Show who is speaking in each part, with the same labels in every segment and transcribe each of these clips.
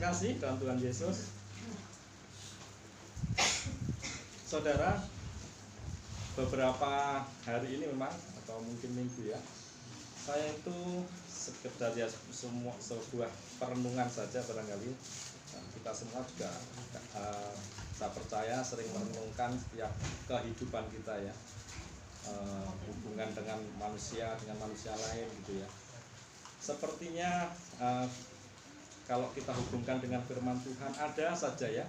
Speaker 1: terkasih dalam Tuhan Yesus, saudara, beberapa hari ini memang atau mungkin minggu ya, saya itu sekedar ya sebuah perenungan saja barangkali. Kita semua juga saya percaya sering merenungkan setiap kehidupan kita ya, hubungan dengan manusia lain gitu ya. Sepertinya kalau kita hubungkan dengan firman Tuhan, ada saja ya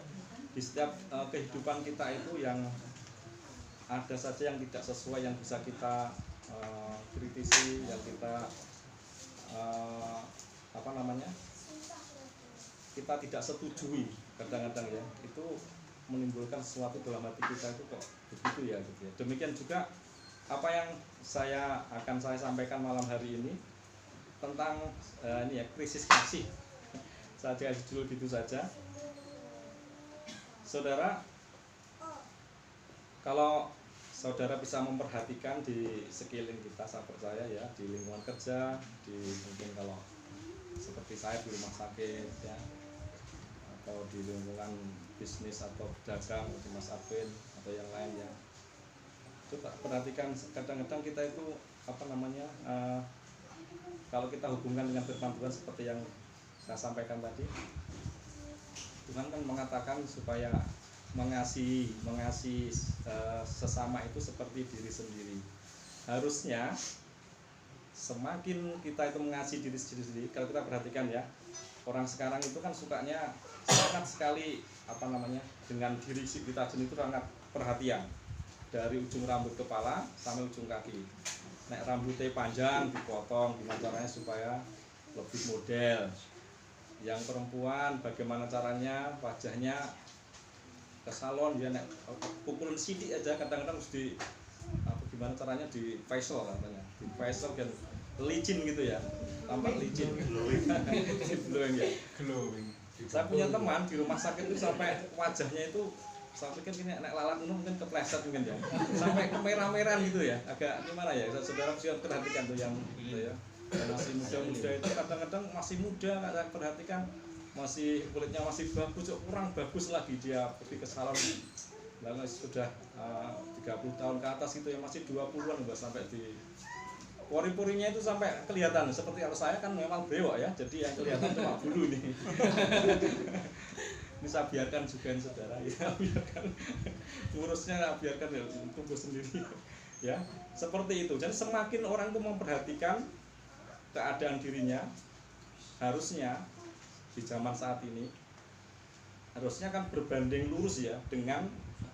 Speaker 1: di setiap kehidupan kita itu yang ada saja yang tidak sesuai, yang bisa kita kritisi, yang kita kita tidak setujui kadang-kadang ya, itu menimbulkan sesuatu dalam hati kita itu kok begitu ya gitu ya. Demikian juga apa yang akan saya sampaikan malam hari ini tentang ini ya, krisis kasih. Saya kasih judul gitu saja. Saudara, kalau saudara bisa memperhatikan di sekeliling kita, saya percaya ya, di lingkungan kerja, mungkin kalau seperti saya di rumah sakit ya, atau di lingkungan bisnis atau dagang di Mas Apin atau yang lain ya, coba perhatikan kadang-kadang kita itu kalau kita hubungkan dengan firman Tuhan seperti yang saya sampaikan tadi, Tuhan kan mengatakan supaya mengasihi sesama itu seperti diri sendiri. Harusnya semakin kita itu mengasihi diri sendiri, kalau kita perhatikan ya, orang sekarang itu kan sukanya sangat sekali dengan diri kita sendiri itu sangat perhatian, dari ujung rambut kepala sampai ujung kaki. Nek rambutnya panjang dipotong, gimana caranya supaya lebih model. Yang perempuan bagaimana caranya wajahnya ke salon ya, nek pukulan sidik aja kadang-kadang mesti gimana caranya di facial katanya, di facial dan licin gitu ya, tampak licin, glowing ya, glowing. Saya punya teman di rumah sakit itu sampai wajahnya itu, saya pikir gini, nek lalat mungkin kepleset mungkin ya, sampai kemerah-merah gitu ya, agak gimana ya, saudara bisa perhatikan tuh yang gitu ya, masih muda-muda itu kadang-kadang masih muda, nggak perhatikan masih kulitnya masih bagus, kurang bagus lagi dia pergi ke salon, lalu sudah 30 tahun ke atas itu ya, masih 20-an enggak, sampai di pori-porinya itu sampai kelihatan. Seperti kalau saya kan memang bewok ya, jadi yang kelihatan cuma bulu nih. Ini saya biarkan juga saudara ya, biarkan ngurusnya, biarkan ya tumbuh sendiri ya, seperti itu. Jadi semakin orang itu memperhatikan keadaan dirinya, harusnya di zaman saat ini harusnya kan berbanding lurus ya dengan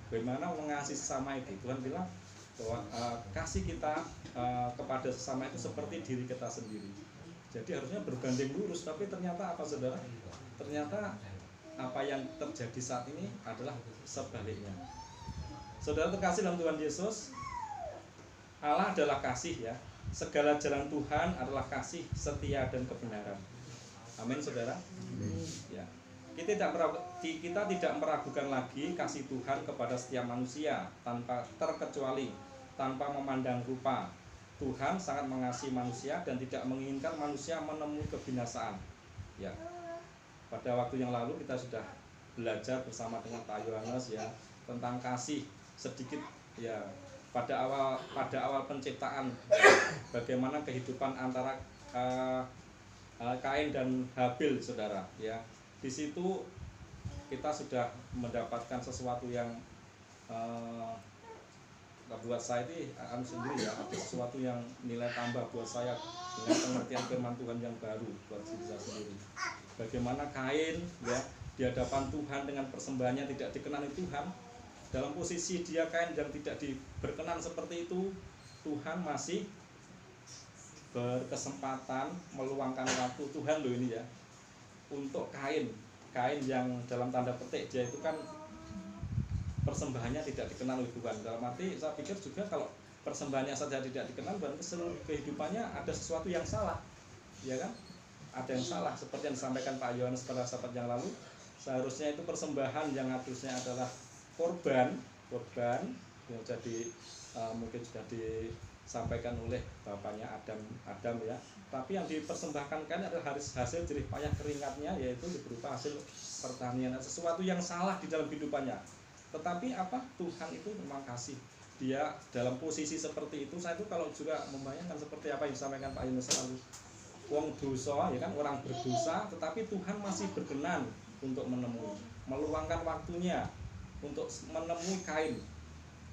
Speaker 1: bagaimana mengasihi sesama itu. Tuhan bilang bahwa kasih kita kepada sesama itu seperti diri kita sendiri. Jadi harusnya berbanding lurus, tapi ternyata apa saudara? Ternyata apa yang terjadi saat ini adalah sebaliknya. Saudara terkasih dalam Tuhan Yesus, Allah adalah kasih ya. Segala jalan Tuhan adalah kasih, setia dan kebenaran. Amin saudara. Ya. Kita tidak meragukan lagi kasih Tuhan kepada setiap manusia tanpa terkecuali, tanpa memandang rupa. Tuhan sangat mengasihi manusia dan tidak menginginkan manusia menemui kebinasaan. Ya. Pada waktu yang lalu kita sudah belajar bersama dengan Pak Yohanes ya tentang kasih sedikit ya, pada awal penciptaan, bagaimana kehidupan antara Kain dan Habil saudara ya. Di situ kita sudah mendapatkan sesuatu yang buat saya ini sendiri ya, ada sesuatu yang nilai tambah buat saya dengan pengertian firman Tuhan yang baru buat diri saya sendiri. Bagaimana Kain ya di hadapan Tuhan dengan persembahannya tidak dikenali Tuhan, dalam posisi dia Kain yang tidak berkenan seperti itu, Tuhan masih berkesempatan meluangkan waktu. Tuhan loh ini ya, untuk Kain yang dalam tanda petik dia itu kan persembahannya tidak dikenal oleh Tuhan. Dalam arti saya pikir juga kalau persembahannya saja tidak dikenal, berarti seluruh kehidupannya ada sesuatu yang salah, ya kan? Ada yang salah, seperti yang disampaikan Pak Yohanes pada saat yang lalu. Seharusnya itu persembahan yang harusnya adalah korban yang jadi mungkin sudah disampaikan oleh bapaknya Adam ya. Tapi yang dipersembahkan kan adalah hasil jerih payah keringatnya, yaitu berupa hasil pertanian, sesuatu yang salah di dalam kehidupannya. Tetapi apa? Tuhan itu memang kasih. Dia dalam posisi seperti itu, saya itu kalau juga membayangkan seperti apa yang disampaikan Pak Yunus lalu. Wong dosa, ya kan, orang berdosa, tetapi Tuhan masih berkenan untuk meluangkan waktunya untuk menemui Kain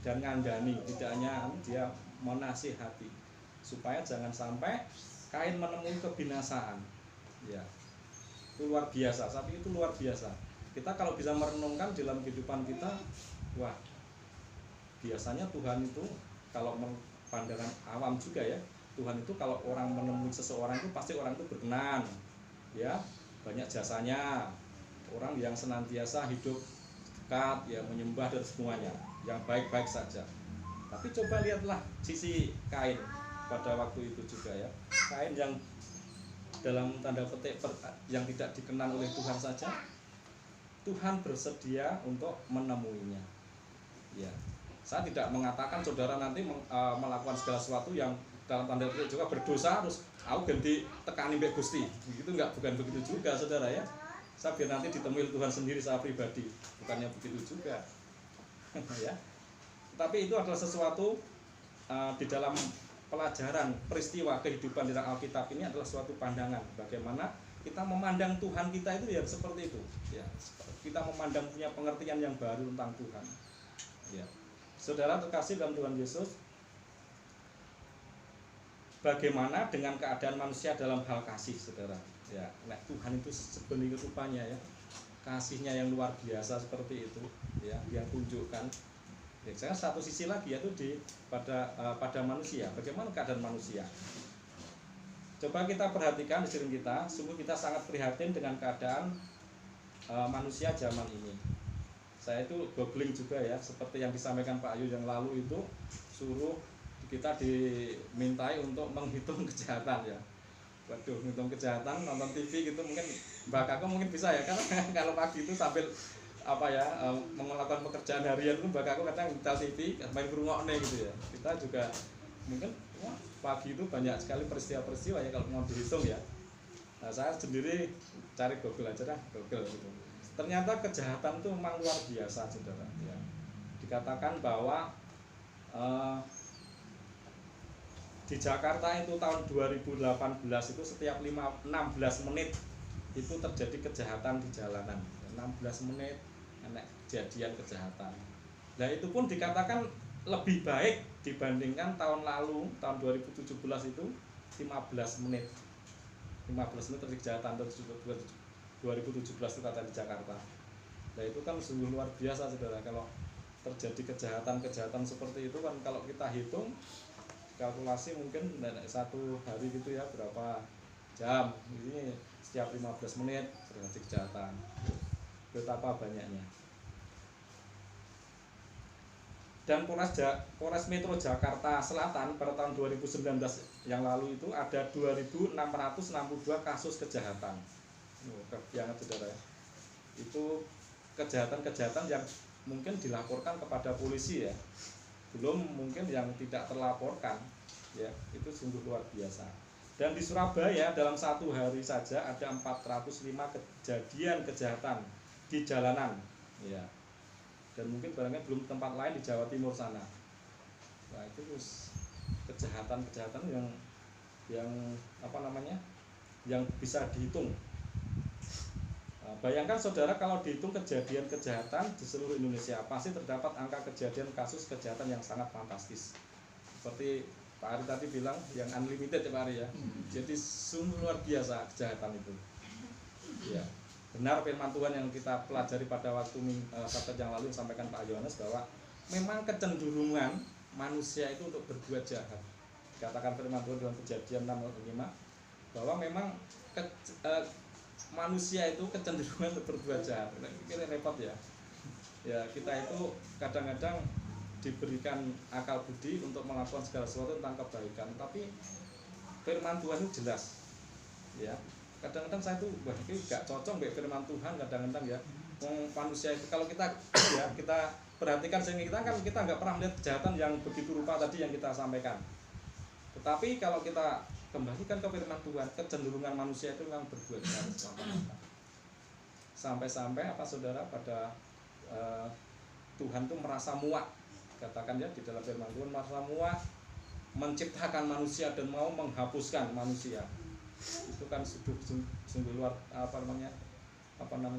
Speaker 1: dan ngandani. Tidak hanya dia menasihati supaya jangan sampai Kain menemui kebinasaan. Ya, itu luar biasa. Tapi itu luar biasa. Kita kalau bisa merenungkan dalam kehidupan kita, wah, biasanya Tuhan itu kalau pandangan awam juga ya, Tuhan itu kalau orang menemui seseorang itu pasti orang itu berkenan, ya, banyak jasanya, orang yang senantiasa hidup dekat, ya, menyembah dan semuanya, yang baik-baik saja. Tapi coba lihatlah sisi Kain pada waktu itu juga ya, Kain yang dalam tanda petik yang tidak dikenal oleh Tuhan saja, Tuhan bersedia untuk menemuinya. Ya, saya tidak mengatakan saudara nanti melakukan segala sesuatu yang dalam tanda petik juga berdosa terus aku ganti tekani mbek Gusti. Begitu enggak, bukan begitu juga saudara ya. Saya biar nanti ditemui Tuhan sendiri saya pribadi, bukannya begitu juga. Ya. Tapi itu adalah sesuatu di dalam pelajaran peristiwa kehidupan di dalam Alkitab ini adalah suatu pandangan bagaimana kita memandang Tuhan kita itu ya seperti itu ya, kita memandang punya pengertian yang baru tentang Tuhan ya. Saudara terkasih dalam Tuhan Yesus, bagaimana dengan keadaan manusia dalam hal kasih saudara ya. Nah, Tuhan itu sebenarnya rupanya ya, kasihnya yang luar biasa seperti itu ya, yang tunjukkan. Ya, satu sisi lagi yaitu pada manusia. Bagaimana keadaan manusia? Coba kita perhatikan di diri kita, sungguh kita sangat prihatin dengan keadaan manusia zaman ini. Saya itu googling juga ya, seperti yang disampaikan Pak Ayu yang lalu itu, suruh kita dimintai untuk menghitung kejahatan ya. Waduh, menghitung kejahatan, nonton TV gitu mungkin Mbak Kako mungkin bisa ya, karena kalau pagi itu sambil melakukan pekerjaan harian itu Mbak Kako kadang nyetel TV main ngrungokne gitu ya. Kita juga mungkin pagi itu banyak sekali peristiwa-peristiwa ya kalau mau dihitung ya. Nah, saya sendiri cari Google aja dah, Google gitu. Ternyata kejahatan itu memang luar biasa saudara ya. Dikatakan bahwa di Jakarta itu tahun 2018 itu setiap 16 menit itu terjadi kejahatan di jalanan. 16 menit enak kejadian kejahatan. Nah, itu pun dikatakan lebih baik dibandingkan tahun lalu, tahun 2017 itu 15 menit. 15 menit terjadi kejahatan 2017 itu kata di Jakarta. Nah, itu kan sungguh luar biasa saudara. Kalau terjadi kejahatan seperti itu kan, kalau kita hitung kalkulasi mungkin satu hari gitu ya, berapa jam ini, setiap 15 menit terjadi kejahatan, betapa banyaknya. Dan Polres Metro Jakarta Selatan pada tahun 2019 yang lalu itu ada 2.662 kasus kejahatan. Yang saudara ya, itu kejahatan-kejahatan yang mungkin dilaporkan kepada polisi ya, belum mungkin yang tidak terlaporkan ya. Itu sungguh luar biasa. Dan di Surabaya dalam satu hari saja ada 405 kejadian kejahatan di jalanan ya. Dan mungkin barangnya belum tempat lain di Jawa Timur sana. Nah, itu terus kejahatan-kejahatan yang apa namanya, yang bisa dihitung. Nah, bayangkan saudara kalau dihitung kejadian kejahatan di seluruh Indonesia, pasti terdapat angka kejadian kasus kejahatan yang sangat fantastis. Seperti Pak Ari tadi bilang, yang unlimited ya Pak Ari ya. Jadi sungguh luar biasa kejahatan itu. Ya. Benar firman Tuhan yang kita pelajari pada waktu Sabtu yang lalu sampaikan Pak Yohanes bahwa memang kecenderungan manusia itu untuk berbuat jahat. Dikatakan firman Tuhan dalam Kejadian 6:5 bahwa memang manusia itu kecenderungan untuk berbuat jahat. Ini repot ya. Ya, kita itu kadang-kadang diberikan akal budi untuk melakukan segala sesuatu tentang kebaikan, tapi firman Tuhan itu jelas. Ya. Kadang-kadang saya tuh ini gak cocok dengan firman Tuhan kadang-kadang ya. Manusia itu kalau kita ya kita perhatikan sehingga kita nggak pernah melihat kejahatan yang begitu rupa tadi yang kita sampaikan. Tetapi kalau kita kembalikan ke firman Tuhan, kecenderungan manusia itu memang berbuat jahat semata-mata. Sampai-sampai apa saudara, pada Tuhan tuh merasa muak, katakan ya di dalam firman Tuhan, merasa muak menciptakan manusia dan mau menghapuskan manusia. Itu kan sungguh luar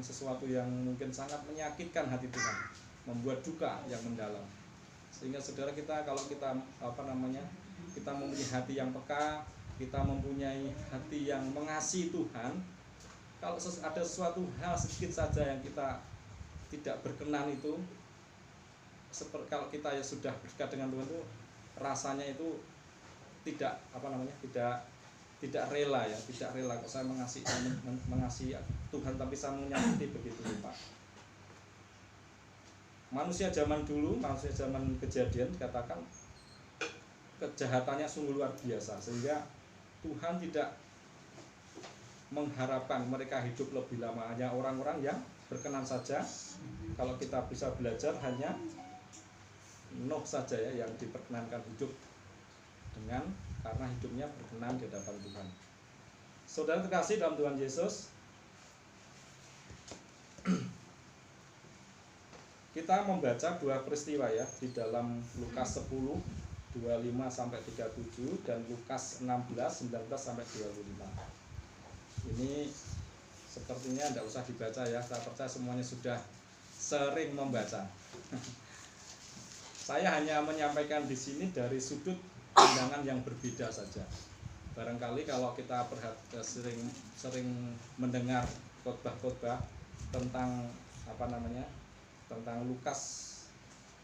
Speaker 1: sesuatu yang mungkin sangat menyakitkan hati Tuhan, membuat duka yang mendalam. Sehingga saudara, kita kalau kita kita mempunyai hati yang peka, kita mempunyai hati yang mengasihi Tuhan, kalau ada sesuatu hal sedikit saja yang kita tidak berkenan itu, seperti kalau kita ya sudah berdekat dengan Tuhan itu, rasanya itu tidak tidak rela ya, tidak rela. Kok saya mengasihi Tuhan tapi saya menyakiti begitu rupa. Manusia zaman dulu, manusia zaman Kejadian, katakan kejahatannya sungguh luar biasa, sehingga Tuhan tidak mengharapkan mereka hidup lebih lama. Hanya orang-orang yang berkenan saja. Kalau kita bisa belajar, hanya Nuh saja ya yang diperkenankan hidup dengan karena hidupnya berkenan di hadapan Tuhan. Saudara terkasih dalam Tuhan Yesus, kita membaca dua peristiwa ya di dalam Lukas 10 25 sampai 37 dan Lukas 16 19 sampai 25. Ini sepertinya tidak usah dibaca ya, saya percaya semuanya sudah sering membaca. Saya hanya menyampaikan di sini dari sudut pandangan yang berbeda saja. Barangkali kalau kita sering mendengar khotbah-khotbah tentang tentang Lukas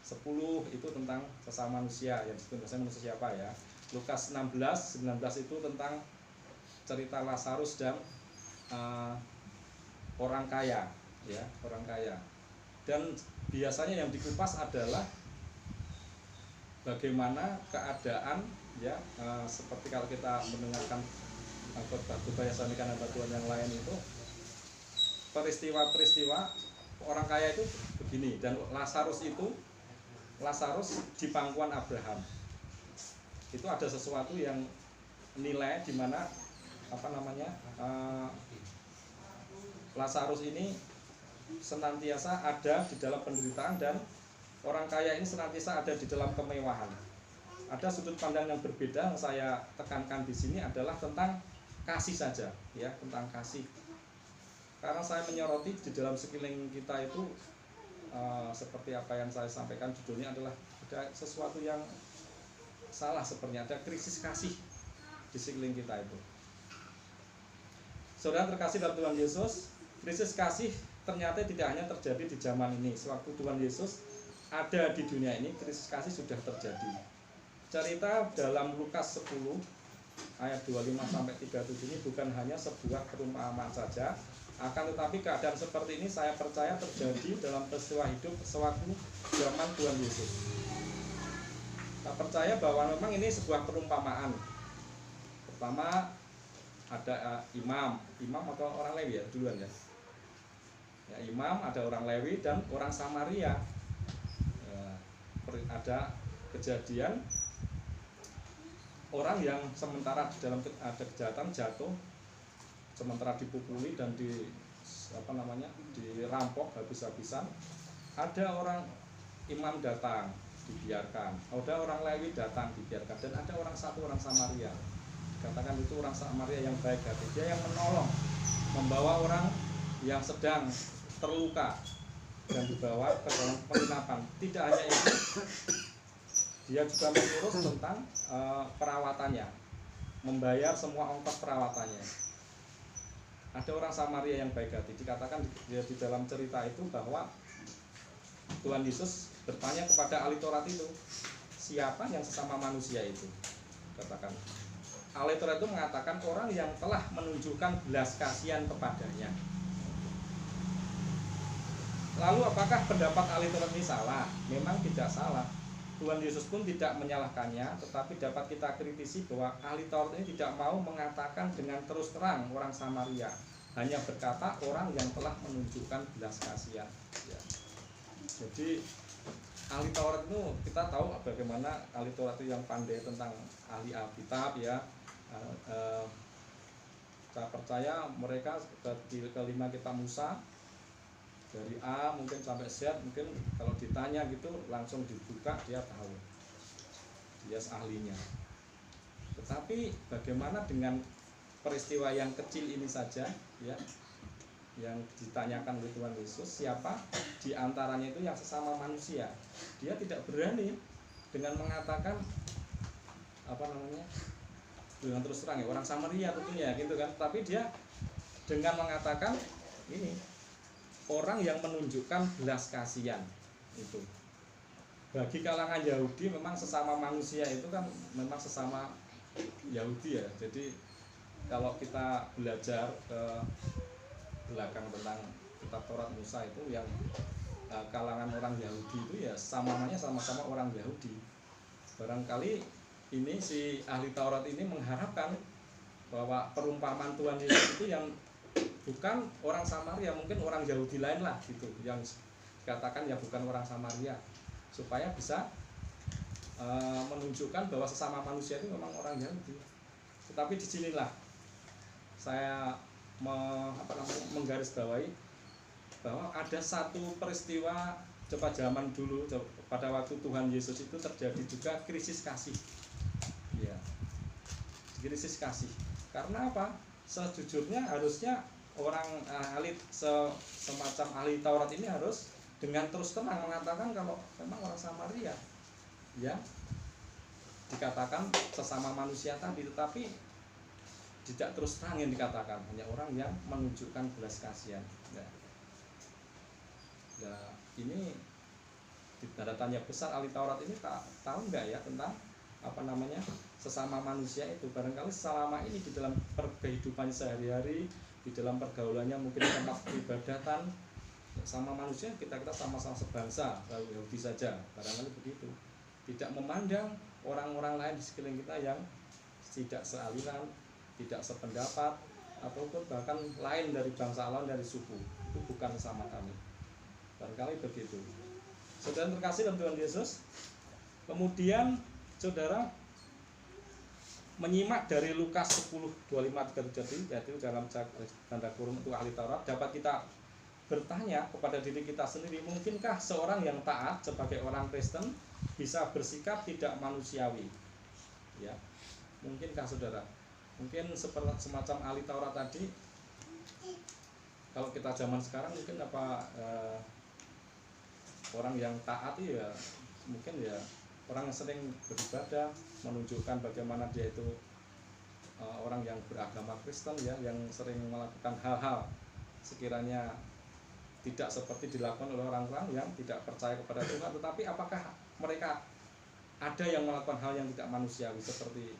Speaker 1: 10 itu tentang sesama manusia, yang disebut manusia siapa ya. Lukas 16 19 itu tentang cerita Lazarus dan orang kaya ya, orang kaya. Dan biasanya yang dikupas adalah bagaimana keadaan ya, seperti kalau kita mendengarkan khotbah-khotbah yang disampaikan oleh Tuhan yang lain itu, peristiwa-peristiwa orang kaya itu begini, dan Lazarus di pangkuan Abraham. Itu ada sesuatu yang nilai di mana Lazarus ini senantiasa ada di dalam penderitaan, dan orang kaya ini senantiasa ada di dalam kemewahan. Ada sudut pandang yang berbeda yang saya tekankan di sini adalah tentang kasih saja, ya, tentang kasih. Karena saya menyoroti di dalam sekeliling kita itu seperti apa yang saya sampaikan, judulnya adalah ada sesuatu yang salah, sepertinya ada krisis kasih di sekeliling kita itu. Saudara terkasih dalam Tuhan Yesus, krisis kasih ternyata tidak hanya terjadi di zaman ini. Sewaktu Tuhan Yesus ada di dunia ini, krisis kasih sudah terjadi. Cerita dalam Lukas 10 ayat 25 sampai 37 ini bukan hanya sebuah perumpamaan saja, akan tetapi keadaan seperti ini saya percaya terjadi dalam peristiwa hidup sewaktu zaman Tuhan Yesus. Saya percaya bahwa memang ini sebuah perumpamaan. Pertama ada imam atau orang Lewi ya duluan ya. Ya, imam, ada orang Lewi dan orang Samaria. Ada kejadian orang yang sementara di dalam ada kejahatan jatuh, sementara dipukuli dan dirampok habis-habisan. Ada orang imam datang, dibiarkan. Ada orang Lewi datang, dibiarkan. Dan ada orang Samaria. Katakan itu orang Samaria yang baik hati. Dia yang menolong, membawa orang yang sedang terluka dan dibawa ke dalam penginapan. Tidak hanya itu, dia juga mengurus tentang perawatannya, membayar semua ongkos perawatannya. Ada orang Samaria yang baik hati. Dikatakan di dalam cerita itu bahwa Tuhan Yesus bertanya kepada ahli Taurat itu, siapa yang sesama manusia itu? Katakan, ahli Taurat itu mengatakan orang yang telah menunjukkan belas kasihan kepadanya. Lalu apakah pendapat ahli Taurat ini salah? Memang tidak salah. Tuhan Yesus pun tidak menyalahkannya, tetapi dapat kita kritisi bahwa ahli Taurat ini tidak mau mengatakan dengan terus terang orang Samaria, hanya berkata orang yang telah menunjukkan belas kasihan. Ya. Jadi ahli Taurat itu kita tahu bagaimana ahli Taurat itu yang pandai tentang ahli Alkitab ya. Saya percaya mereka kelima kitab Musa dari A mungkin sampai Z, mungkin kalau ditanya gitu langsung dibuka dia tahu, dia ahlinya. Tetapi bagaimana dengan peristiwa yang kecil ini saja ya, yang ditanyakan oleh Tuhan Yesus, siapa di antaranya itu yang sesama manusia, dia tidak berani dengan mengatakan dengan terus terang ya, orang Samaria tentunya gitu kan, tapi dia dengan mengatakan ini orang yang menunjukkan belas kasihan itu. Bagi kalangan Yahudi memang sesama manusia itu kan memang sesama Yahudi ya. Jadi kalau kita belajar ke belakang tentang kitab Taurat Musa itu yang kalangan orang Yahudi itu ya samanya sama-sama orang Yahudi. Barangkali ini si ahli Taurat ini mengharapkan bahwa perumpamaan Tuhan Yesus itu yang bukan orang Samaria, mungkin orang Yahudi lain lah gitu, yang dikatakan ya bukan orang Samaria, supaya bisa menunjukkan bahwa sesama manusia itu memang orang Yahudi. Tetapi disinilah saya menggarisbawahi bahwa ada satu peristiwa coba zaman dulu pada waktu Tuhan Yesus itu terjadi juga krisis kasih ya, krisis kasih. Karena apa? Sejujurnya harusnya orang ahli semacam ahli Taurat ini harus dengan terus terang mengatakan kalau memang orang Samaria ya dikatakan sesama manusia tadi, tetapi tidak terus terang yang dikatakan, hanya orang yang menunjukkan belas kasihan ya. Nah, ini tanda tanya besar ahli Taurat ini tahu nggak ya tentang sesama manusia itu. Barangkali selama ini di dalam kehidupan sehari-hari, di dalam pergaulannya mungkin tempat peribadatan sama manusia, kita sama-sama sebangsa, lalu Yahudi saja, barangkali begitu. Tidak memandang orang-orang lain di sekeliling kita yang tidak sealiran, tidak sependapat, ataupun bahkan lain dari bangsa lain, dari suku, itu bukan sama kami. Barangkali begitu. Saudara terkasih dalam Tuhan Yesus, kemudian saudara menyimak dari Lukas 10:25-37, yaitu dalam tanda kurung itu ahli Taurat, dapat kita bertanya kepada diri kita sendiri, mungkinkah seorang yang taat sebagai orang Kristen bisa bersikap tidak manusiawi? Ya, mungkinkah saudara? Mungkin semacam ahli Taurat tadi, kalau kita zaman sekarang mungkin orang yang taat ya mungkin ya orang yang sering beribadah, menunjukkan bagaimana dia itu orang yang beragama Kristen ya, yang sering melakukan hal-hal sekiranya tidak seperti dilakukan oleh orang-orang yang tidak percaya kepada Tuhan. Tetapi apakah mereka ada yang melakukan hal yang tidak manusiawi, seperti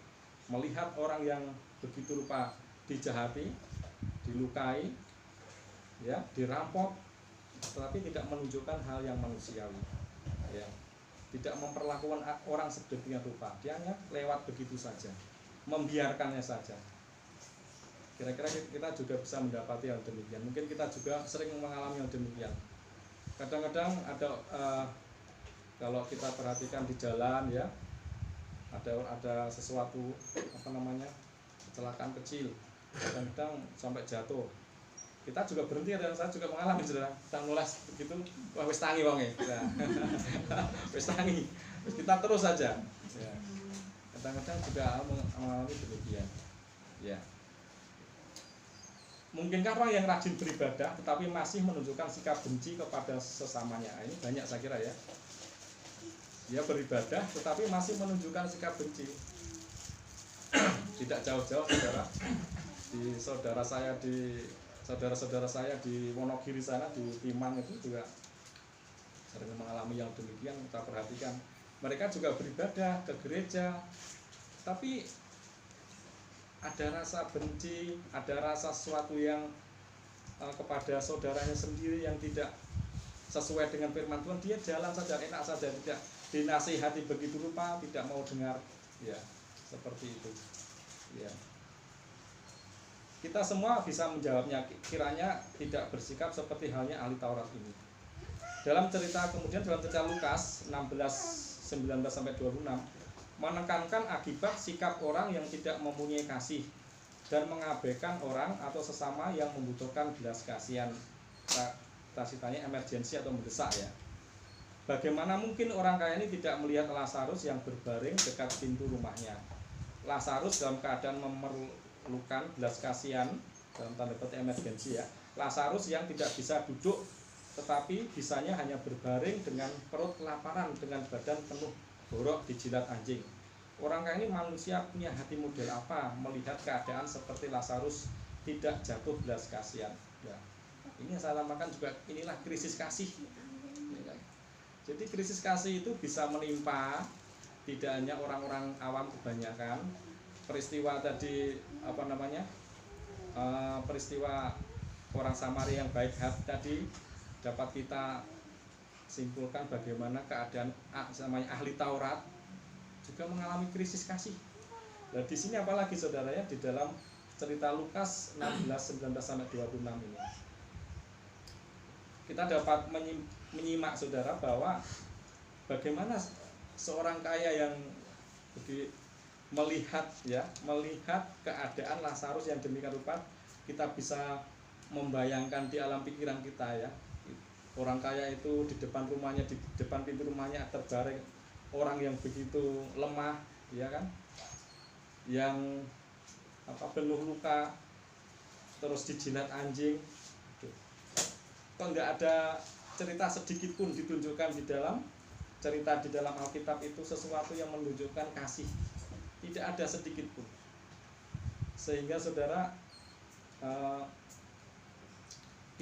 Speaker 1: melihat orang yang begitu rupa dijahati, dilukai ya, dirampok, tetapi tidak menunjukkan hal yang manusiawi ya, tidak memperlakukan orang sedemikian rupa, dia hanya lewat begitu saja, membiarkannya saja. Kira-kira kita juga bisa mendapati hal demikian. Mungkin kita juga sering mengalami hal demikian. Kadang-kadang ada kalau kita perhatikan di jalan ya, ada sesuatu kecelakaan kecil, kadang-kadang sampai jatuh, kita juga berhenti, dan saya juga mengalami, saudara. Kita nulis begitu, wah wis tangi wonge. Wis tangi. Kita terus saja. Ya. Kadang-kadang juga mengalami demikian. Ya. Mungkinkah orang yang rajin beribadah tetapi masih menunjukkan sikap benci kepada sesamanya? Ini banyak saya kira ya. Dia beribadah tetapi masih menunjukkan sikap benci. Tidak jauh-jauh saudara, di saudara-saudara saya di Wonogiri sana, di Timang itu juga sering mengalami yang demikian. Kita perhatikan mereka juga beribadah ke gereja, tapi ada rasa benci, ada rasa sesuatu yang kepada saudaranya sendiri yang tidak sesuai dengan firman Tuhan. Dia jalan saja, enak saja, tidak dinasihati begitu rupa, tidak mau dengar ya, seperti itu ya. Kita semua bisa menjawabnya, kiranya tidak bersikap seperti halnya ahli Taurat ini. Dalam cerita kemudian dalam cerita Lukas 16:19-26 menekankan akibat sikap orang yang tidak mempunyai kasih dan mengabaikan orang atau sesama yang membutuhkan belas kasihan. Kita tanya emergensi atau mendesak ya. Bagaimana mungkin orang kaya ini tidak melihat Lazarus yang berbaring dekat pintu rumahnya. Lazarus dalam keadaan memerlukan belas kasihan, dalam tanda petik emergensi ya. Lazarus yang tidak bisa duduk tetapi bisanya hanya berbaring dengan perut kelaparan, dengan badan penuh borok dijilat anjing. Orang kaya ini manusia punya hati model apa melihat keadaan seperti Lazarus tidak jatuh belas kasihan ya. Ini yang saya namakan juga inilah krisis kasih. Jadi krisis kasih itu bisa menimpa tidak hanya orang-orang awam kebanyakan. Peristiwa tadi peristiwa orang Samaria yang baik hati tadi dapat kita simpulkan bagaimana keadaan namanya ahli Taurat juga mengalami krisis kasih. Nah, di sini apalagi saudara ya di dalam cerita Lukas 16:19-26 ini. Kita dapat menyimak saudara bahwa bagaimana seorang kaya yang melihat keadaan Lazarus yang demikian rupa, kita bisa membayangkan di alam pikiran kita ya. Orang kaya itu di depan rumahnya, di depan pintu rumahnya terbaring orang yang begitu lemah, ya kan? Yang penuh luka, terus dijilat anjing. Kok nggak ada cerita sedikit pun ditunjukkan di dalam cerita di dalam Alkitab itu sesuatu yang menunjukkan kasih. Tidak ada sedikit pun. Sehingga saudara,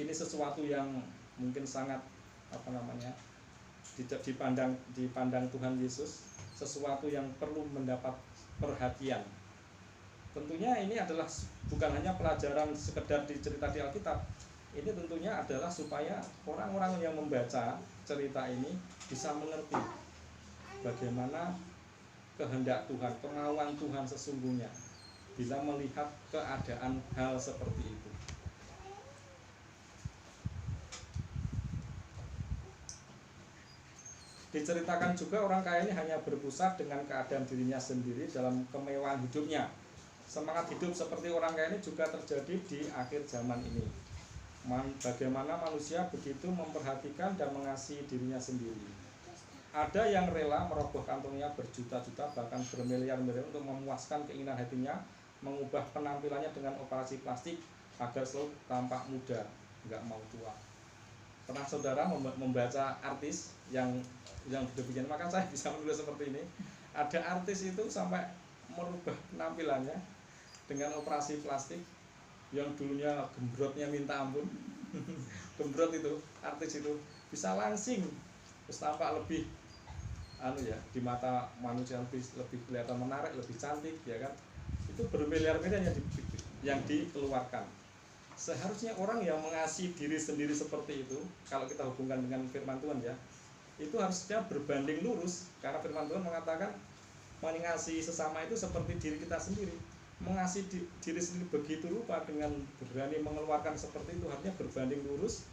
Speaker 1: ini sesuatu yang mungkin sangat dipandang Tuhan Yesus, sesuatu yang perlu mendapat perhatian. Tentunya ini adalah bukan hanya pelajaran sekedar di cerita di Alkitab. Ini tentunya adalah supaya orang-orang yang membaca cerita ini bisa mengerti bagaimana kehendak Tuhan, kemauan Tuhan sesungguhnya bila melihat keadaan hal seperti itu. Diceritakan juga orang kaya ini hanya berpusat dengan keadaan dirinya sendiri dalam kemewahan hidupnya. Semangat hidup seperti orang kaya ini juga terjadi di akhir zaman ini. Bagaimana manusia begitu memperhatikan dan mengasihi dirinya sendiri. Ada yang rela merogoh kantongnya berjuta-juta bahkan bermiliar-miliar untuk memuaskan keinginan hatinya, mengubah penampilannya dengan operasi plastik agar selalu tampak muda, nggak mau tua. Pernah saudara membaca artis yang demikian? Maka saya bisa menulis seperti ini. Ada artis itu sampai merubah penampilannya dengan operasi plastik, yang dulunya gembrotnya minta ampun. Gembrot itu, artis itu bisa langsing, terus tampak lebih di mata manusia lebih kelihatan menarik, lebih cantik, ya kan? Itu bermiliar-miliar yang dikeluarkan. Seharusnya orang yang mengasihi diri sendiri seperti itu, kalau kita hubungkan dengan firman Tuhan ya, itu harusnya berbanding lurus, karena firman Tuhan mengatakan mengasihi sesama itu seperti diri kita sendiri. Mengasihi diri sendiri begitu rupa dengan berani mengeluarkan seperti itu, harusnya berbanding lurus,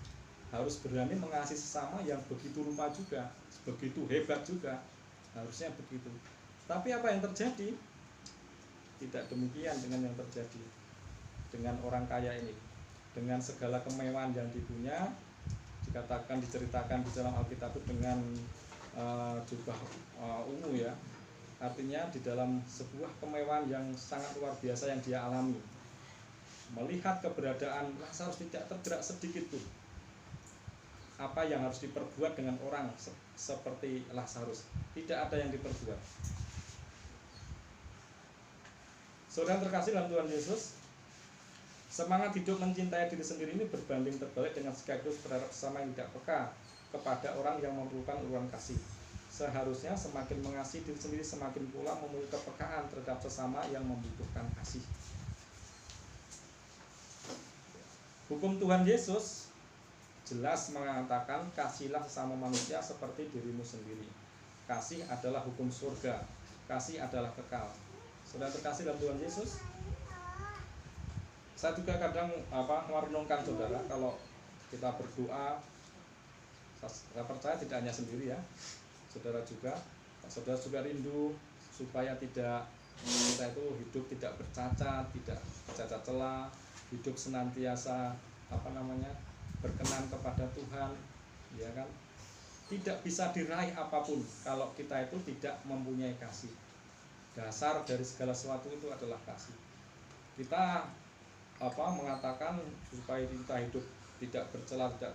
Speaker 1: harus berani mengasihi sesama yang begitu rupa juga, begitu hebat juga, harusnya begitu. Tapi apa yang terjadi? Tidak demikian dengan yang terjadi dengan orang kaya ini. Dengan segala kemewahan yang dipunya, diceritakan di dalam Alkitab itu dengan jubah ungu ya, artinya di dalam sebuah kemewahan yang sangat luar biasa yang dia alami. Melihat keberadaan Lazarus tidak tergerak sedikit pun. Apa yang harus diperbuat dengan orang seperti Lazarus? Tidak ada yang diperbuat. Saudara terkasih dalam Tuhan Yesus, semangat hidup mencintai diri sendiri ini berbanding terbalik dengan sekaligus berharap sesama yang tidak peka kepada orang yang memerlukan uluran kasih. Seharusnya semakin mengasihi diri sendiri, semakin pula memiliki kepekaan terhadap sesama yang membutuhkan kasih. Hukum Tuhan Yesus jelas mengatakan, kasihilah sesama manusia seperti dirimu sendiri. Kasih adalah hukum surga, kasih adalah kekal. Saudara terkasih dalam Tuhan Yesus, saya juga kadang merenungkan saudara, kalau kita berdoa Saya percaya tidak hanya sendiri ya, saudara juga rindu supaya kita itu hidup tidak bercacat, tidak bercacat celah, hidup senantiasa berkenan kepada Tuhan, ya kan? Tidak bisa diraih apapun kalau kita itu tidak mempunyai kasih. Dasar dari segala sesuatu itu adalah kasih. Kita mengatakan supaya kita hidup tidak bercela, tidak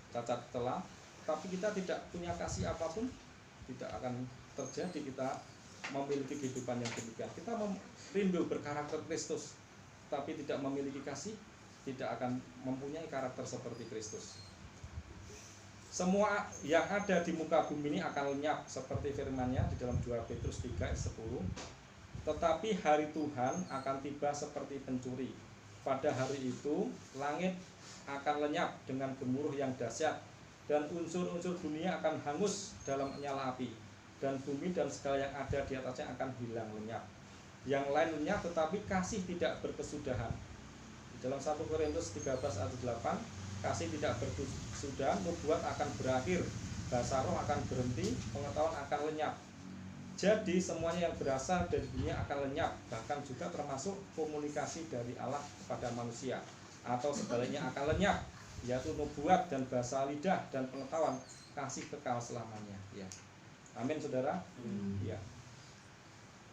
Speaker 1: cacat celah, tapi kita tidak punya kasih apapun, tidak akan terjadi kita memiliki kehidupan yang demikian. Kita rindu berkarakter Kristus, tapi tidak memiliki kasih, tidak akan mempunyai karakter seperti Kristus. Semua yang ada di muka bumi ini akan lenyap seperti firman-Nya di dalam 2 Petrus 3 ayat 10. Tetapi hari Tuhan akan tiba seperti pencuri. Pada hari itu langit akan lenyap dengan gemuruh yang dahsyat, dan unsur-unsur dunia akan hangus dalam nyala api, dan bumi dan segala yang ada di atasnya akan hilang lenyap. Yang lain lenyap, tetapi kasih tidak berkesudahan. Di dalam 1 Korintus 13 ayat 8, kasih tidak berkesudahan, nubuat akan berakhir, bahasa roh akan berhenti, pengetahuan akan lenyap. Jadi semuanya yang berasal dari dunia akan lenyap, bahkan juga termasuk komunikasi dari Allah kepada manusia, atau sebaliknya akan lenyap, yaitu nubuat dan bahasa lidah dan pengetahuan. Kasih kekal selamanya, ya. Amin, saudara. Ya.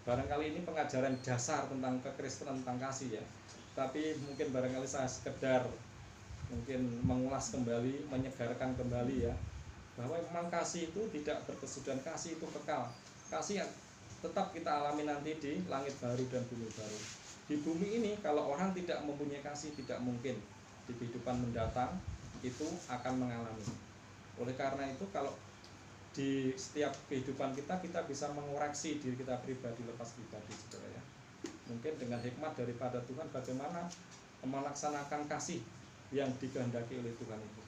Speaker 1: Barangkali ini pengajaran dasar tentang kekristenan, tentang kasih, ya. Tapi mungkin barangkali saya sekedar mungkin mengulas kembali, menyegarkan kembali, ya, bahwa memang kasih itu tidak berkesudahan, kasih itu kekal. Kasih tetap kita alami nanti di langit baru dan bumi baru. Di bumi ini kalau orang tidak mempunyai kasih, tidak mungkin di kehidupan mendatang itu akan mengalami. Oleh karena itu kalau di setiap kehidupan kita bisa mengoreksi diri kita pribadi lepas pribadi, saudara, ya. Mungkin dengan hikmat daripada Tuhan bagaimana melaksanakan kasih yang dikehendaki oleh Tuhan itu.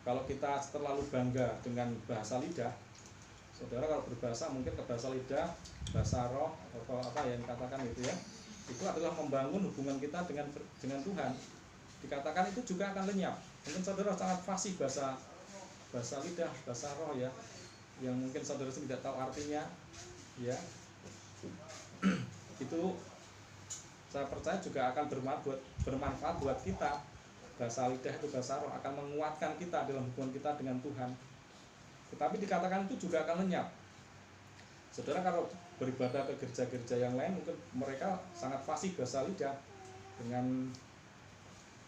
Speaker 1: Kalau kita terlalu bangga dengan bahasa lidah, saudara, kalau berbahasa mungkin ke bahasa lidah, bahasa roh, atau apa yang dikatakan itu, ya, itu adalah membangun hubungan kita dengan Tuhan. Dikatakan itu juga akan lenyap. Mungkin saudara sangat fasih bahasa lidah, bahasa roh, ya, yang mungkin saudara tidak tahu artinya, ya. Itu saya percaya juga akan bermanfaat buat kita. Bahasa lidah itu, bahasa roh, akan menguatkan kita dalam hubungan kita dengan Tuhan. Tetapi dikatakan itu juga akan lenyap. Saudara kalau beribadah ke gereja-gereja yang lain, mungkin mereka sangat fasih bahasa lidah. Dengan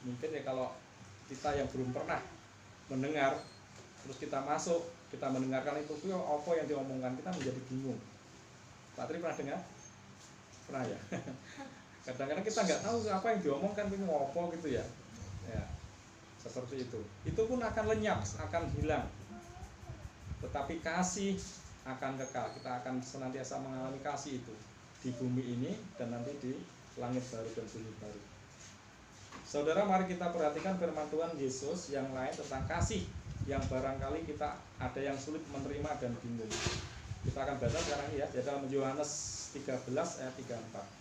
Speaker 1: mungkin, ya, kalau kita yang belum pernah mendengar, terus kita masuk, kita mendengarkan itu apa yang diomongkan, kita menjadi bingung. Pak Tri pernah dengar? Pernah, ya? Kadang-kadang kita nggak tahu apa yang diomongkan, itu mau apa gitu, ya. Ya, seperti itu. Itu pun akan lenyap, akan hilang. Tetapi kasih akan kekal. Kita akan senantiasa mengalami kasih itu di bumi ini dan nanti di langit baru dan bumi baru. Saudara, mari kita perhatikan firman Tuhan Yesus yang lain tentang kasih, yang barangkali kita ada yang sulit menerima dan bingung. Kita akan baca sekarang, ya, di dalam Yohanes 13 ayat 34.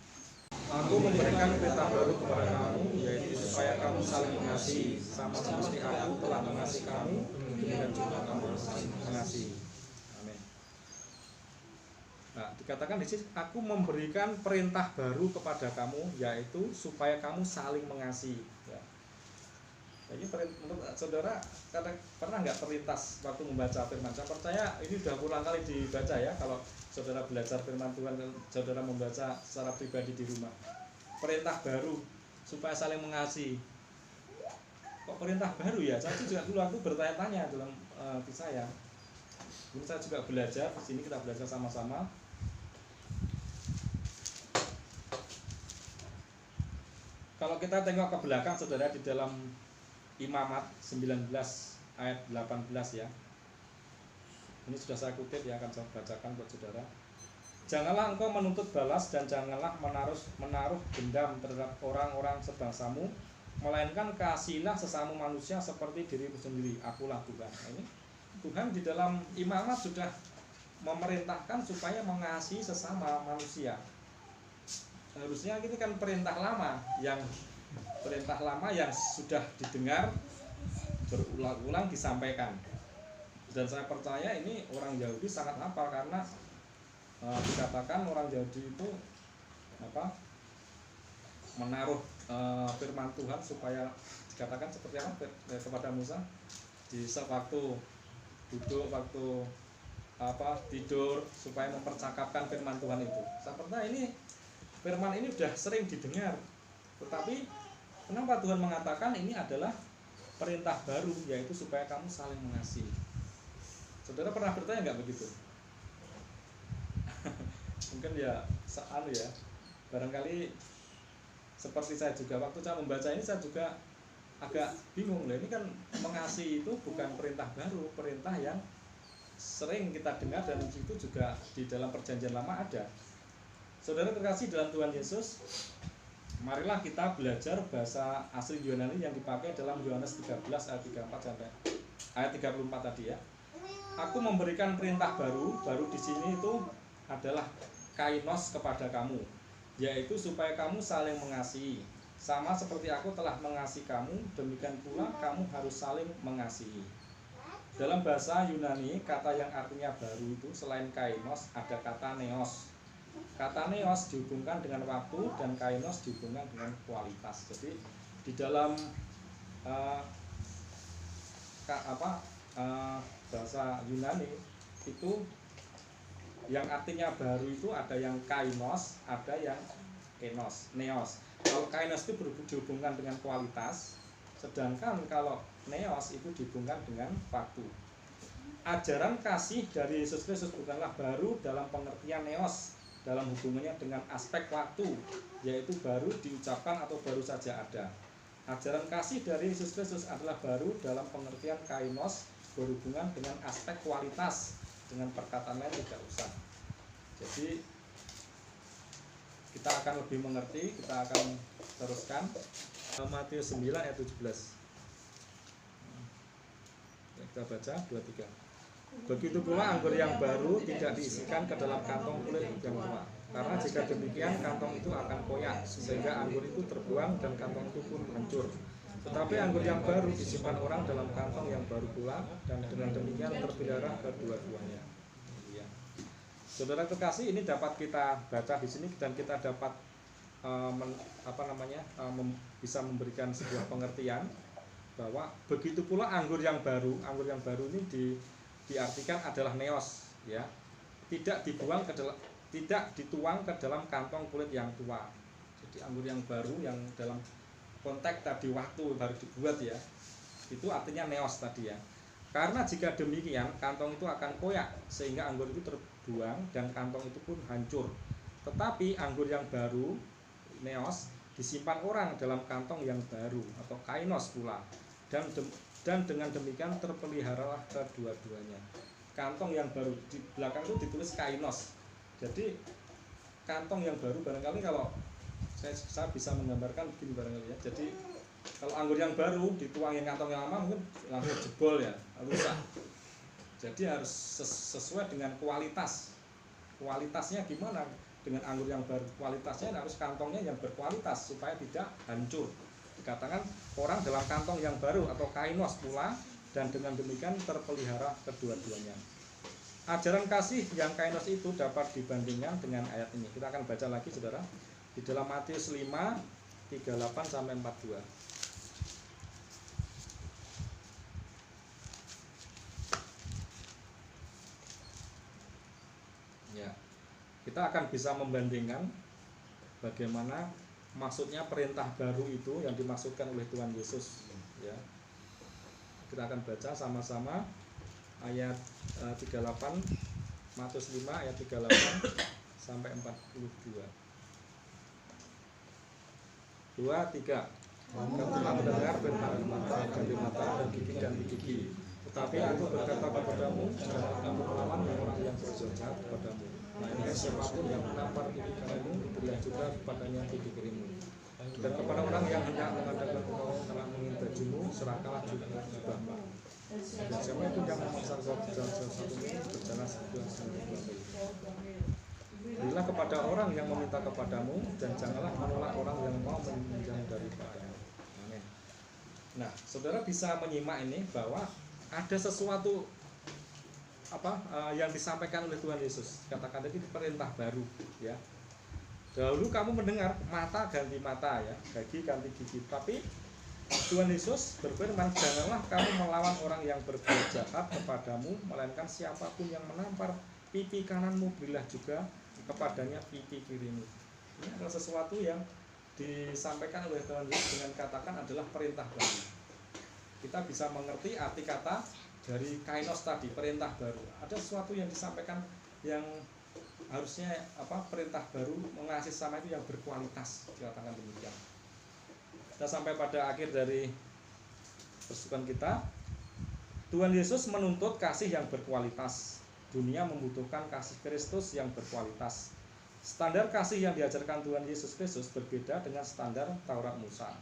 Speaker 1: Aku memberikan perintah baru kepada kamu, yaitu supaya kamu saling mengasihi, sama seperti aku telah mengasihi kamu, demikian juga kamu saling mengasihi. Amin. Nah, dikatakan di sini, aku memberikan perintah baru kepada kamu, yaitu supaya kamu saling mengasihi. Ya. Jadi menurut saudara, pernah nggak terlintas waktu membaca firman? Saya percaya ini sudah berulang kali dibaca, ya. Kalau saudara belajar firman Tuhan, saudara membaca secara pribadi di rumah. Perintah baru supaya saling mengasihi. Kok perintah baru, ya? Saya juga dulu aku bertanya-tanya dalam hati saya. Dulu saya juga belajar, di sini kita belajar sama-sama. Kalau kita tengok ke belakang, saudara, di dalam Imamat 19 ayat 18, ya. Ini sudah saya kutip, ya, akan saya bacakan buat saudara. Janganlah engkau menuntut balas dan janganlah menaruh dendam terhadap orang-orang sebangsamu, melainkan kasihilah sesama manusia seperti dirimu sendiri. Akulah Tuhan. Ini Tuhan di dalam Imamat sudah memerintahkan supaya mengasihi sesama manusia. Harusnya ini kan perintah lama yang sudah didengar berulang-ulang disampaikan. Dan saya percaya ini orang Yahudi sangat hafal karena dikatakan orang Yahudi itu menaruh firman Tuhan supaya dikatakan seperti apa kepada Musa di waktu duduk, waktu tidur, supaya mempercakapkan firman Tuhan itu. Saya percaya ini firman ini sudah sering didengar, tetapi kenapa Tuhan mengatakan ini adalah perintah baru, yaitu supaya kamu saling mengasihi. Saudara pernah bertanya nggak begitu? Mungkin ya barangkali seperti saya juga, waktu saya membaca ini saya juga agak bingung. Ini kan mengasihi itu bukan perintah baru, perintah yang sering kita dengar dan itu juga di dalam perjanjian lama ada. Saudara terkasih dalam Tuhan Yesus, marilah kita belajar bahasa asli Yunani yang dipakai dalam Yohanes 13 ayat 34 sampai ayat 34 tadi ya. Aku memberikan perintah baru di sini itu adalah kainos kepada kamu, yaitu supaya kamu saling mengasihi. Sama seperti aku telah mengasihi kamu, demikian pula kamu harus saling mengasihi. Dalam bahasa Yunani, kata yang artinya baru itu selain kainos ada kata neos. Kata neos dihubungkan dengan waktu dan kainos dihubungkan dengan kualitas. Jadi di dalam bahasa Yunani itu yang artinya baru itu ada yang kainos, ada yang neos. Kalau kainos itu dihubungkan dengan kualitas, sedangkan kalau neos itu dihubungkan dengan waktu. Ajaran kasih dari Yesus Kristus bukanlah baru dalam pengertian neos, dalam hubungannya dengan aspek waktu, yaitu baru diucapkan atau baru saja ada. Ajaran kasih dari Yesus Kristus adalah baru dalam pengertian kainos, berhubungan dengan aspek kualitas, dengan perkataan lain tidak usah. Jadi kita akan lebih mengerti, kita akan teruskan Matius 9 ayat 17. Kita baca 23. Begitu pula anggur yang baru tidak diisikan ke dalam kantong kulit yang tua, karena jika demikian kantong itu akan koyak sehingga anggur itu terbuang dan kantong itu pun hancur. Tetapi anggur yang baru disimpan orang dalam kantong yang baru pula, dan dengan demikian terpelihara kedua-duanya. Saudara terkasih, ini dapat kita baca di sini dan kita dapat bisa memberikan sebuah pengertian bahwa begitu pula anggur yang baru ini diartikan adalah neos, ya, tidak dituang ke dalam kantong kulit yang tua. Jadi anggur yang baru yang dalam konteks tadi waktu baru dibuat ya, itu artinya neos tadi ya. Karena jika demikian kantong itu akan koyak sehingga anggur itu terbuang dan kantong itu pun hancur. Tetapi anggur yang baru neos disimpan orang dalam kantong yang baru atau kainos pula, dan dengan demikian terpeliharalah kedua-duanya. Kantong yang baru di belakang itu ditulis kainos. Jadi kantong yang baru barangkali kalau saya bisa menggambarkan begini barangkali ya. Jadi kalau anggur yang baru dituangin kantong yang lama mungkin langsung jebol ya, rusak. Jadi harus sesuai dengan kualitas. Kualitasnya gimana? Dengan anggur yang baru kualitasnya harus kantongnya yang berkualitas supaya tidak hancur. Dikatakan orang dalam kantong yang baru atau kainos pula, dan dengan demikian terpelihara kedua-duanya. Ajaran kasih yang kainos itu dapat dibandingkan dengan ayat ini. Kita akan baca lagi saudara di dalam Matius 5 38 sampai 42. Ya. Kita akan bisa membandingkan bagaimana maksudnya perintah baru itu yang dimaksudkan oleh Tuhan Yesus, ya. Kita akan baca sama-sama ayat 38, Matius 5 ayat 38 sampai 42. 2, 3. Kamu telah mendengar firman dari mata dan gigi dan gigi. Tetapi aku berkata kepadamu, janganlah kamu melawan orang yang berjahat kepadamu. Melainkan siapapun yang menampar gigi kamu, berilah juga kepadanya gigi kirimu. Dan kepada orang yang hendak mengadakan engkau telah menginginkan bajumu, serahkanlah juga jubahmu. Dan siapa itu yang memaksa kau berjalan satu-satunya, berjalan dua-dua kali. Berilah kepada orang yang meminta kepadamu, dan janganlah menolak orang yang mau meminjam daripadamu. Amin. Nah, saudara bisa menyimak ini bahwa ada sesuatu yang disampaikan oleh Tuhan Yesus. Katakan tadi perintah baru, ya. Dahulu kamu mendengar mata ganti mata, ya, gigi ganti gigi. Tapi Tuhan Yesus berfirman, janganlah kamu melawan orang yang berbuat jahat kepadamu, melainkan siapapun yang menampar pipi kananmu, berilah juga kepadanya pipi kirimu. Ini adalah sesuatu yang disampaikan oleh Tuhan Yesus dengan katakan adalah perintah baru. Kita bisa mengerti arti kata dari kainos tadi, perintah baru. Ada sesuatu yang disampaikan yang harusnya perintah baru mengasihi sama itu yang berkualitas, dikatakan demikian. Kita sampai pada akhir dari persoalan kita. Tuhan Yesus menuntut kasih yang berkualitas. Dunia membutuhkan kasih Kristus yang berkualitas. Standar kasih yang diajarkan Tuhan Yesus Kristus berbeda dengan standar Taurat Musa.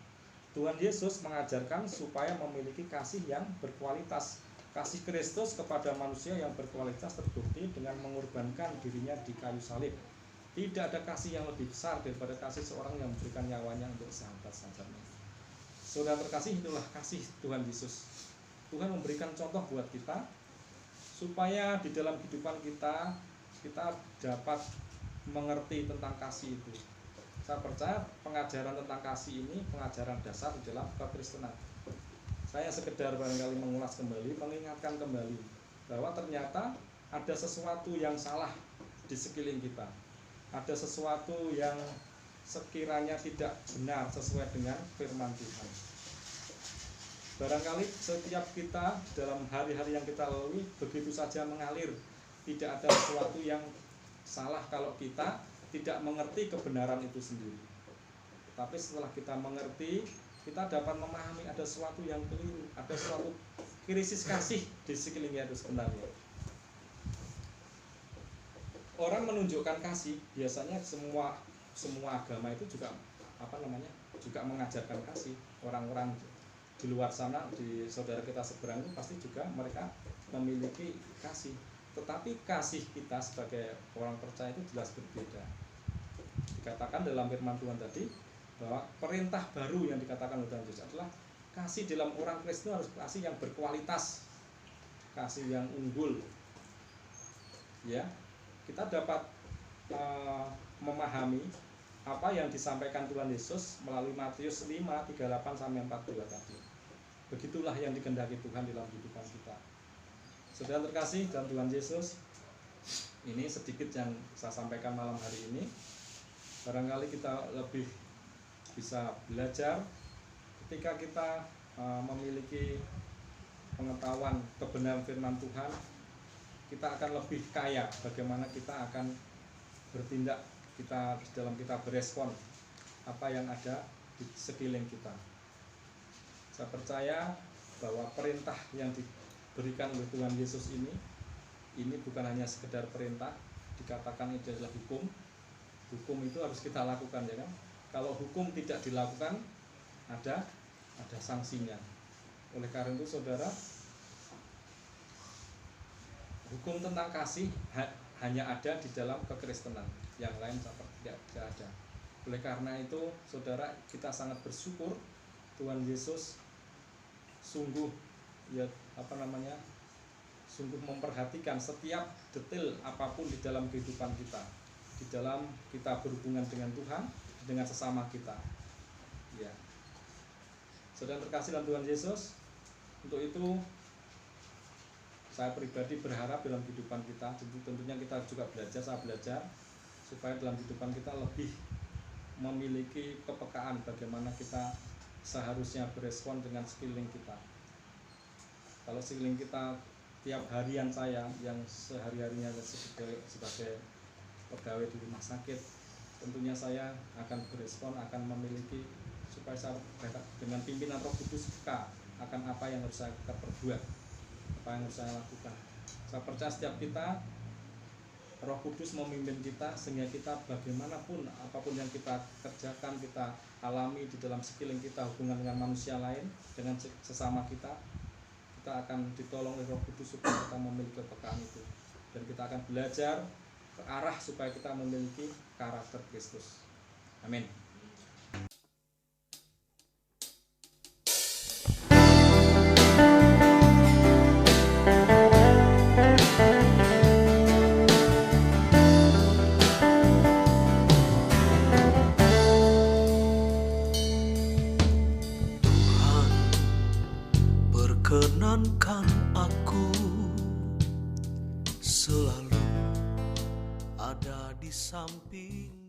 Speaker 1: Tuhan Yesus mengajarkan supaya memiliki kasih yang berkualitas. Kasih Kristus kepada manusia yang berkualitas terbukti dengan mengorbankan dirinya di kayu salib. Tidak ada kasih yang lebih besar daripada kasih seorang yang memberikan nyawanya untuk sahabat-sahabatnya. Saudara terkasih, itulah kasih Tuhan Yesus. Tuhan memberikan contoh buat kita supaya di dalam kehidupan kita dapat mengerti tentang kasih itu. Saya percaya pengajaran tentang kasih ini pengajaran dasar di dalam kekristenan. Saya sekedar barangkali mengulas kembali, mengingatkan kembali bahwa ternyata ada sesuatu yang salah di sekeliling kita. Ada sesuatu yang sekiranya tidak benar sesuai dengan firman Tuhan. Barangkali setiap kita dalam hari-hari yang kita lalui begitu saja mengalir. Tidak ada sesuatu yang salah kalau kita tidak mengerti kebenaran itu sendiri. Tapi setelah kita mengerti, kita dapat memahami ada sesuatu yang keliru, ada suatu krisis kasih di sekelilingnya itu sebenarnya. Orang menunjukkan kasih, biasanya semua agama itu juga juga mengajarkan kasih. Orang-orang di luar sana, di saudara kita seberang itu pasti juga mereka memiliki kasih. Tetapi kasih kita sebagai orang percaya itu jelas berbeda. Dikatakan dalam firman Tuhan tadi bahwa perintah baru yang dikatakan oleh Tuhan Yesus adalah kasih dalam orang Kristen harus kasih yang berkualitas, kasih yang unggul. Ya, kita dapat memahami apa yang disampaikan Tuhan Yesus melalui Matius 5:38-42 tadi. Begitulah yang dikehendaki Tuhan dalam kehidupan kita. Saudara terkasih dalam Tuhan Yesus, ini sedikit yang saya sampaikan malam hari ini. Barangkali kita lebih bisa belajar ketika kita memiliki pengetahuan kebenaran firman Tuhan, kita akan lebih kaya bagaimana kita akan bertindak dalam kita berespon apa yang ada di sekeliling kita. Saya percaya bahwa perintah yang diberikan oleh Tuhan Yesus ini bukan hanya sekedar perintah, dikatakan itu adalah hukum. Hukum itu harus kita lakukan, ya kan? Kalau hukum tidak dilakukan, ada sanksinya. Oleh karena itu, saudara, hukum tentang kasih hanya ada di dalam kekristenan, yang lain tidak ada. Oleh karena itu, saudara, kita sangat bersyukur Tuhan Yesus sungguh sungguh memperhatikan setiap detail apapun di dalam kehidupan kita, di dalam kita berhubungan dengan Tuhan, dengan sesama kita. Ya, saudara terkasih dalam Tuhan Yesus, untuk itu saya pribadi berharap dalam kehidupan kita, tentunya kita juga saya belajar supaya dalam kehidupan kita lebih memiliki kepekaan bagaimana kita seharusnya berespon dengan sekeliling kita. Kalau sekeliling kita, tiap harian saya yang sehari-harinya sebagai pegawai di rumah sakit, tentunya saya akan berespon, akan memiliki supaya saya dengan pimpinan Roh Kudus akan apa yang harus saya perbuat, apa yang harus saya lakukan. Saya percaya setiap kita Roh Kudus memimpin kita sehingga kita bagaimanapun apapun yang kita kerjakan, kita alami di dalam sekeliling kita, hubungan dengan manusia lain, dengan sesama kita akan ditolong oleh Roh Kudus supaya kita memiliki kepekaan itu, dan kita akan belajar ke arah supaya kita memiliki karakter Kristus. Amin.
Speaker 2: Kenankan aku selalu ada di samping.